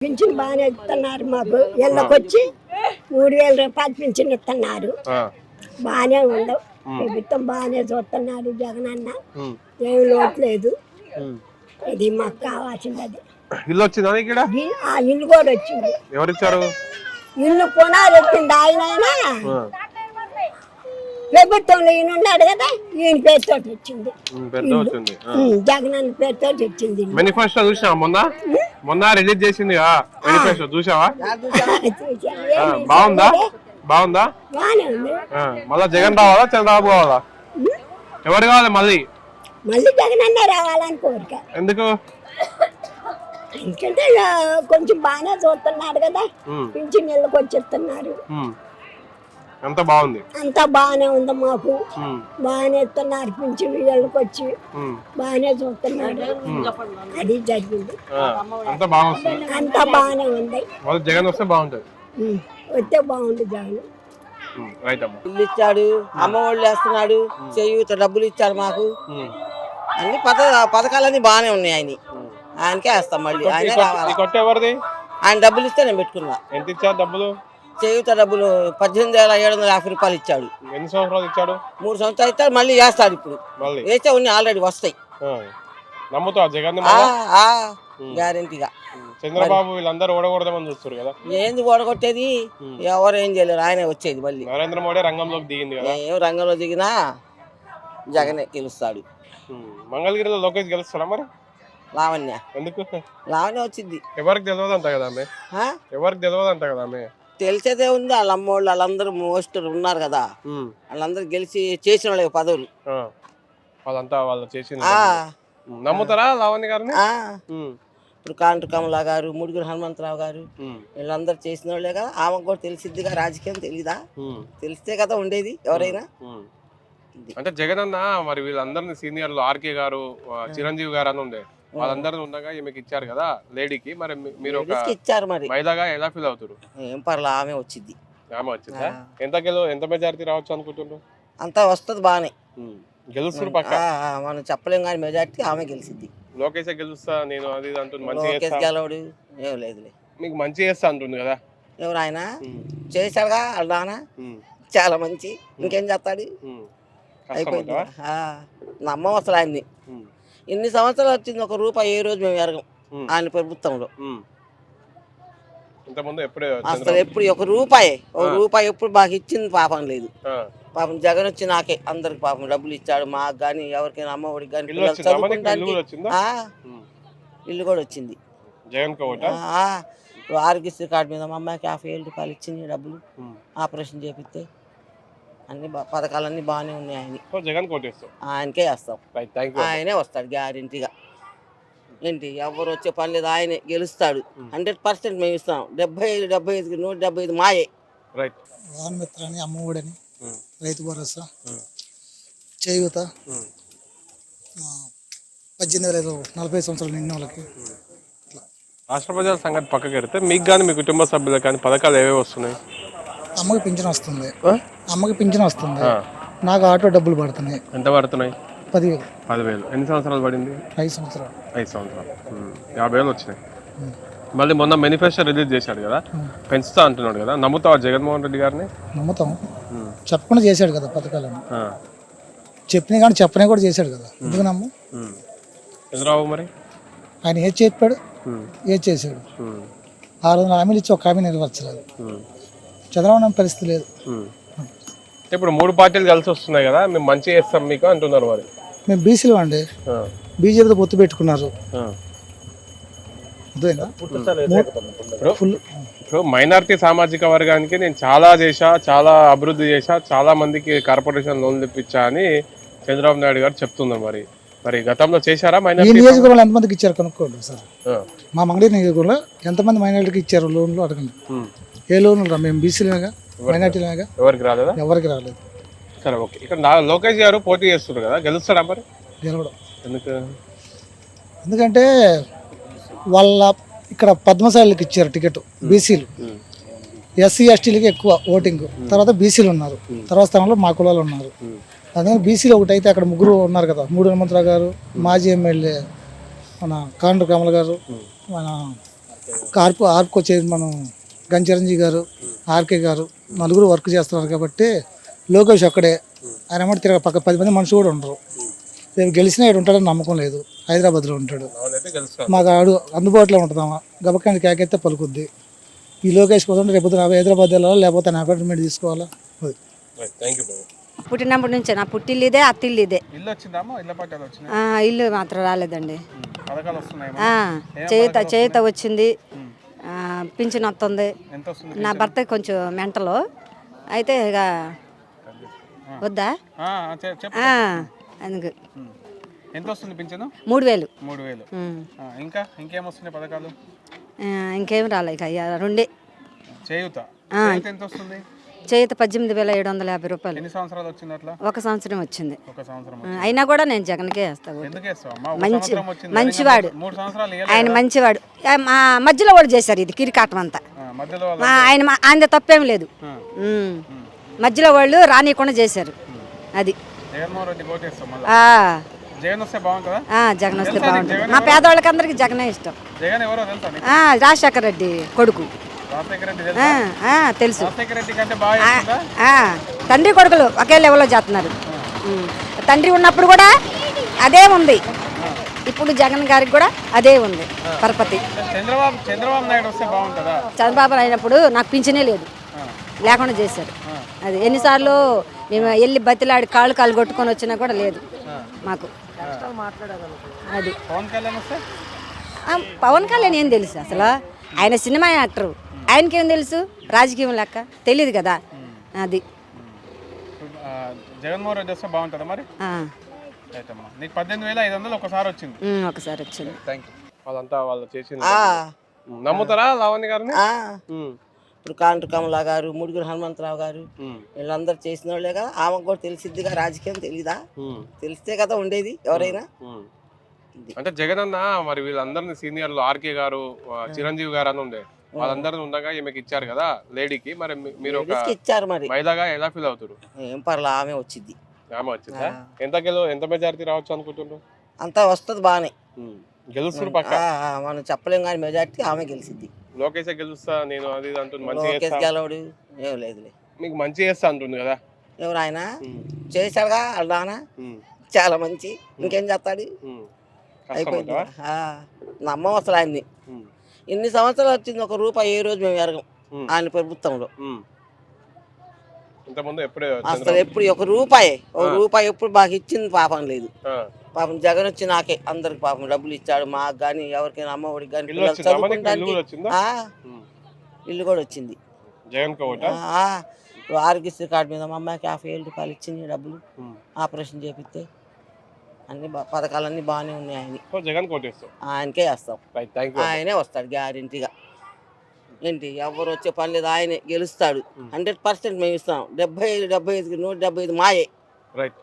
Pension బాగానే ఇస్తున్నారు మాకు ఇళ్ళకొచ్చి 3,000 రూపాయలు పింఛన్ ఇస్తున్నారు. బాగానే ఉండవు, ప్రభుత్వం బాగానే చూస్తున్నారు. జగన్ అన్న ఏమి లోటు లేదు. ఇది మాకు కావాల్సింది. అది ఇల్లు వచ్చిందా ఇక్కడ? ఆ ఇల్లు కూడా వచ్చింది. ఎవరిచ్చారు? ఇల్లు కొనాలి వచ్చింది ఆయన. ప్రభుత్వంలో ఈయన ఉన్నాడు కదా, ఈయన పేరుతో వచ్చింది. జగన్ అన్న పేరుతో వచ్చింది. మేనిఫెస్టో చూసినా మొన్న రిలీజ్ చేసింది మేనిఫెస్టో చూసావా? బాగుందా? బాగుందా? బాగానే ఉంది. మళ్ళా జగన్ రావాలా చంద్రబాబు కావాలా? ఎవరు కావాలి మళ్ళీ? మళ్ళీ జగన్ అన్నే రావాలని కోరిక. ఎందుకు? ఎందుకంటే కొంచెం బాగానే చూస్తున్నాడు కదా, పింఛన్ ఇళ్ళకి వచ్చేస్తున్నారు. అంత బాగుంది. అంతా బాగానే ఉంది మాకు. బాగానే ఇస్తున్నారు పింఛన్ ఇళ్ళకి వచ్చి, బాగానే చూస్తున్నాడు. అది జరిగింది. అంతా బాగానే ఉంది. జగన్ వస్తే బాగుంటది. వస్తే బాగుంది జగన్. ఇల్లు ఇచ్చాడు, అమ్మ ఒళ్ళు వేస్తున్నాడు, చేయూత డబ్బులు ఇచ్చారు మాకు. అన్ని పథకాలన్నీ బాగానే ఉన్నాయి. ఆయనకే వేస్తాం. మళ్ళీ ఆయన రావాలి. ఆయన డబ్బులు ఇస్తే నేను పెట్టుకున్నా. ఎంత ఇచ్చారు డబ్బులు? చేయూత డబ్బులు 18,750 రూపాయలు ఇచ్చాడు. ఎన్ని సంవత్సరాలు ఇచ్చాడు? 3 సంవత్సరాలు ఇచ్చాడు. మళ్ళీ వేస్తాడు. ఇప్పుడు వేస్తే ఉన్నాయి, ఆల్రెడీ వస్తాయి. నమ్ముతా జగన్ గ్యారెంటీగా. చంద్రబాబు వీళ్ళందరూ ఓడగొడదామని చూస్తారు కదా. ఏంది ఓడగొట్టేది? ఎవరు ఏం చేయలేరు, ఆయనే వచ్చేది. మళ్ళీ నరేంద్ర మోడీ రంగంలోకి దిగింది కదా. ఏం రంగంలో దిగినా జగనే గెలుస్తాడు. మంగళగిరిలో లోకేష్ గెలుస్తాడా మరి? లావణ్య. ఎందుకు? లావణ్య వచ్చింది. ఎవరికి తెలియదు అంట కదా ఆమె. ఎవరికి తెలియదు అంట కదా ఆమె. తెలిసేదే ఉంది. వాళ్ళ అమ్మోళ్ళు వాళ్ళందరూ మోస్ట్ ఉన్నారు కదా, వాళ్ళందరూ గెలిచి చేసిన వాళ్ళే పదవులు. వాళ్ళంతా వాళ్ళు చేసిన నమ్ముతారా లావణ్య గారిని? ఇప్పుడు కాంటు కమలా గారు, ముడుగురు హనుమంతరావు గారు, వీళ్ళందరూ చేసిన వాళ్ళే కదా. ఆమెకు కూడా తెలిసిద్దిగా. రాజకీయం తెలీదా? తెలిస్తే కదా ఉండేది ఎవరైనా. అంటే జగన్ అన్న మరి వీళ్ళందరినీ సీనియర్లు ఆర్కే గారు, చిరంజీవి గారు అని ఉండే, వాళ్ళందరూ ఉండగా ఈమెకి ఇచ్చారు కదా లేడీకి. మరి మీరు ఇచ్చారు, మరి మహిళగా ఎలా ఫీల్ అవుతారు? ఏం పర్లా, ఆమె వచ్చింది. ఆమె వచ్చిందా? ఎంత మెజారిటీ రావచ్చు అనుకుంటున్నారు? అంతా వస్తుంది బానే. గెలుస్తారు పక్క, మనం చెప్పలేం కానీ మెజారిటీ ఆమె గెలిచింది. లోకేష్ గెలుస్తా నేను అది అంటుంది. లోకేష్ గెలవడు, ఏం లేదులే. మీకు మంచి చేస్తా అంటుంది కదా. ఎవరు ఆయన? చేశాడుగా వాళ్ళ నాన్న, చాలా మంచి. ఇంకేం చేస్తాడు? అయిపోయింది. నమ్మం అసలు ఆయన్ని. ఇన్ని సంవత్సరాలు వచ్చింది, ఒక రూపాయి ఏ రోజు మేము ఎరగం ఆయన ప్రభుత్వంలో. అసలు ఎప్పుడు ఒక రూపాయి ఎప్పుడు మాకు ఇచ్చింది పాపం లేదు. పాపం జగన్ వచ్చి నాకే అందరికి పాపం డబ్బులు ఇచ్చాడు. మాకు కానీ ఎవరికైనా అమ్మఒడికి కానీ చదువుకుంటానికి ఇల్లు కూడా వచ్చింది. ఆరోగ్యశ్రీ కార్డు మీద మా అమ్మాయికి 50,000 రూపాయలు ఇచ్చింది డబ్బులు. ఆపరేషన్ చేపిస్తే అన్ని పథకాలన్నీ బాగానే ఉన్నాయి. ఆయనకే వేస్తాం. ఆయనే వస్తాడు గ్యారెంటీగా. ఏంటి ఎవరు వచ్చే పని లేదు, ఆయనే గెలుస్తాడు. 100% మేము ఇస్తాం. 75 175 మాయే. వానమిత్ర అని, అమ్మఒడని, రైతు భరోసా, చేయూత, 18,000 40 సంవత్సరాలు నిన్న వాళ్ళకి. రాష్ట్ర ప్రజల సంగతి పక్కకి పెడితే మీకు కానీ మీ కుటుంబ సభ్యులకు కానీ పథకాలు ఏవేవి వస్తున్నాయి? అమ్మకి పింఛన్ వస్తుంది. నాకు ఆటో డబ్బులు పడుతున్నాయి. ఎంత పడుతున్నాయి? 10,000. ఎన్ని సంవత్సరాలు పడింది? 5 సంవత్సరాలు. 5 సంవత్సరాలు 50,000 వచ్చినాయి. మళ్ళీ మొన్న మేనిఫెస్టో రిలీజ్ చేశాడు కదా, పెంచుతా అంటున్నాడు కదా. నమ్ముతావా జగన్మోహన్ రెడ్డి గారిని? నమ్ముతాం. చెప్పకుండా చేశాడు కదా పథకాలను. చెప్పినా కానీ చెప్పనే కూడా చేశాడు కదా. ఎందుకు నమ్ము? చంద్రబాబు మరి ఆయన ఏది చెప్పాడు, ఏది చేశాడు. 600 హామీలు ఇచ్చి ఒక హామీ నెరవేర్చలేదు. చంద్రబాబు పరిస్థితి లేదు. ఇప్పుడు 3 పార్టీలు కలిసి వస్తున్నాయి కదా, మేము మంచి చేస్తాం మీకు అంటున్నారు. మరి మేము బీసీలు అండి, బీజేపీతో పొత్తు పెట్టుకున్నారు. ఇప్పుడు మైనారిటీ సామాజిక వర్గానికి నేను చాలా అభివృద్ధి చేశా, చాలా మందికి కార్పొరేషన్ లోన్లు ఇప్పించా అని చంద్రబాబు నాయుడు గారు చెప్తున్నారు. మరి గతంలో చేశారా? ఈ నియోజకవర్గంలో ఎంతమందికి ఇచ్చారు కనుక్కోండి సార్. మా మంగళగిరి నియోజకవర్గంలో ఎంతమంది మైనారిటీకి ఇచ్చారు లోన్లు అడగండి. ఏ లోన్లు రా? మేము బీసీలుగా మైనారిటీలుగా ఎవరికి రాలేదు. సరే, ఓకే. ఇక్కడ లోకేష్ గారు పోటీ చేస్తున్నారు కదా, గెలుస్తాడా మరి? గెలవడం. ఎందుకంటే వాళ్ళ ఇక్కడ పద్మశాలికి ఇచ్చారు టికెట్ బీసీలు. ఎస్సీ ఎస్టీలకి ఎక్కువ ఓటింగ్. తర్వాత బీసీలు ఉన్నారు, తర్వాత స్థానంలో మా కులాలు ఉన్నారు. అందుకని బీసీలో ఒకటి అయితే అక్కడ 3 ఉన్నారు కదా. మూడు హనుమంతరావు గారు, మాజీ ఎమ్మెల్యే మన కాంటు కమల గారు, మన ఆర్కు వచ్చేది మనం గంచిరంజీవి గారు, ఆర్కే గారు నలుగురు వర్క్ చేస్తున్నారు కాబట్టి లోకేష్ ఒక్కడే. ఆయన మాట తిరగ పక్క 10 మంది మనుషులు కూడా ఉండరు. రేపు గెలిచినా ఇక్కడ ఉంటాడని నమ్మకం లేదు, హైదరాబాద్లో ఉంటాడు. మాకు ఆడు అందుబాటులో ఉంటుందామా గబకాన్ని కేకెత్తే పలుకుద్ది. ఈ లోకేష్ కోసం రేపు హైదరాబాద్ వెళ్ళాలా, లేకపోతే నా అపార్ట్మెంట్ తీసుకోవాలా. పుట్టినప్పటి నుంచే నా పుట్టిల్లు ఇదే, అత్తిల్లు ఇదే. ఇల్లు వచ్చిందమ్మా, ఇళ్ళ పట్టాలు వచ్చినాయి, ఇల్లు మాత్రం రాలేదండి. పథకాలు వస్తున్నాయి, చేయుత వచ్చింది, పింఛన్ వస్తుంది. ఎంత వస్తుంది? నా భర్త కొంచెం మెంటలు అయితే ఇక వద్దా అందుకు ఎంత వస్తుంది పింఛను? 3000. 3000. ఇంకేం వస్తున్నాయి పథకాలు? ఇంకేం రాలే ఇక రెండే. చేయూత ఎంత వస్తుంది? చేయుత 18,750 రూపాయలు. ఎన్ని సంవత్సరాలు వచ్చింది అట్లా? 1 సంవత్సరం వచ్చింది. 1 సంవత్సరం. అయినా కూడా నేను జగన్కే వేస్తాను. ఎందుకు వేస్తావమ్మా? మంచివాడు 3 సంవత్సరాలు ఆయన, మంచివాడు. మా మధ్యలో కూడా చేశారు ఇది కిరికాటం అంతా. మధ్యలో ఆయన తప్పేం లేదు. మధ్యలో వాళ్ళు రానియకుండా చేశారు. అది జగన్మోహన్ రెడ్డి కోటేస్తాం మళ్ళీ. జగన్ వస్తే బాగుంటుందా? జగన్ వస్తే బాగుంటుంది. మా పేదవాళ్ళకి అందరికి జగనే ఇష్టం. జగన్ ఎవరో తెలుసా? రాజశేఖర రెడ్డి కొడుకు. రాజశేఖర రెడ్డి తెలుసు. రాజశేఖర రెడ్డి కంటే బాగా తండ్రి కొడుకులు ఒకే లెవెల్లో చేస్తున్నారు. తండ్రి ఉన్నప్పుడు కూడా అదే ఉంది, ఇప్పుడు జగన్ గారికి కూడా అదే ఉంది పరపతి. చంద్రబాబు నాయుడు వస్తే బాగుంటుందా? చంద్రబాబు అయినప్పుడు నాకు పింఛనే లేదు, లేకుండా చేశారు. అది ఎన్నిసార్లు మేము వెళ్ళి బతిలాడి కాళ్ళు కొట్టుకొని వచ్చినా కూడా లేదు మాకు. అది పవన్ కళ్యాణ్ ఏం తెలుసు అసలు? ఆయన సినిమా యాక్టర్, ఆయనకేం తెలుసు? రాజకీయం లెక్క తెలియదు కదా. అది జగన్మోహన్ రెడ్డి వస్తే బాగుంటుందా మరి? నీకు 18,500 ఒకసారి వచ్చింది. ఒకసారి వచ్చింది. వాళ్ళంతా వాళ్ళు చేసింది నమ్ముతారా లావణ్య గారిని? ఇప్పుడు కాంటు కమలా గారు, ముడుగురు హనుమంతరావు గారు వీళ్ళందరూ చేసిన వాళ్ళే కదా. ఆమెకు కూడా తెలిసిద్దిగా, రాజకీయం తెలీదా? తెలిస్తే కదా ఉండేది ఎవరైనా. అంటే జగన్ అన్న మరి వీళ్ళందరినీ సీనియర్లు ఆర్కే గారు, చిరంజీవి గారు అని ఉండే, వాళ్ళందరినీ ఉండగా ఈమెకి ఇచ్చారు కదా లేడీకి. మరి మీరు ఇచ్చారు, మరి మహిళగా ఎలా ఫీల్ అవుతారు? ఏం పర్లా, ఆమె వచ్చింది. ఆమె వచ్చిందా? ఎంత మెజారిటీ రావచ్చు అనుకుంటున్నారు? అంతా వస్తుంది బాగానే, గెలుస్తారు పక్క. మనం చెప్పలేం కానీ మెజారిటీ ఆమె గెలిచిద్ది. లోకేష్ గెలుస్తా నేను అది అంటుంది, మంచి గెలవడు ఏం లేదులే. మీకు మంచి చేస్తా అంటుంది కదా. ఎవరు ఆయన చేశాడుగా వాళ్ళ చాలా మంచి, ఇంకేం చేస్తాడు? అయిపోయింది. నమ్మం అసలు ఆయన్ని. ఇన్ని సంవత్సరాలు వచ్చింది, 1 రూపాయి ఏ రోజు మేము ఎరగం ఆయన ప్రభుత్వంలో. అసలు ఎప్పుడు 1 రూపాయి ఎప్పుడు మాకు ఇచ్చింది పాపం లేదు. పాపం జగన్ వచ్చి నాకే అందరికి పాపం డబ్బులు ఇచ్చాడు, మాకు కానీ ఎవరికైనా అమ్మఒడికి కానీ చదువుకుంటానికి ఇల్లు కూడా వచ్చింది. ఆరోగ్యశ్రీ కార్డు మీద మా అమ్మాయికి 50,000 రూపాయలు ఇచ్చింది డబ్బులు, ఆపరేషన్ చేపిస్తే. అన్ని పథకాలన్నీ బాగానే ఉన్నాయి. ఆయనకే వేస్తాం, ఆయనే వస్తాడు గ్యారెంటీగా. ఏంటి ఎవరు వచ్చే పని లేదు, ఆయనే గెలుస్తాడు. 100% మేము ఇస్తాం. 75 175 మాయే.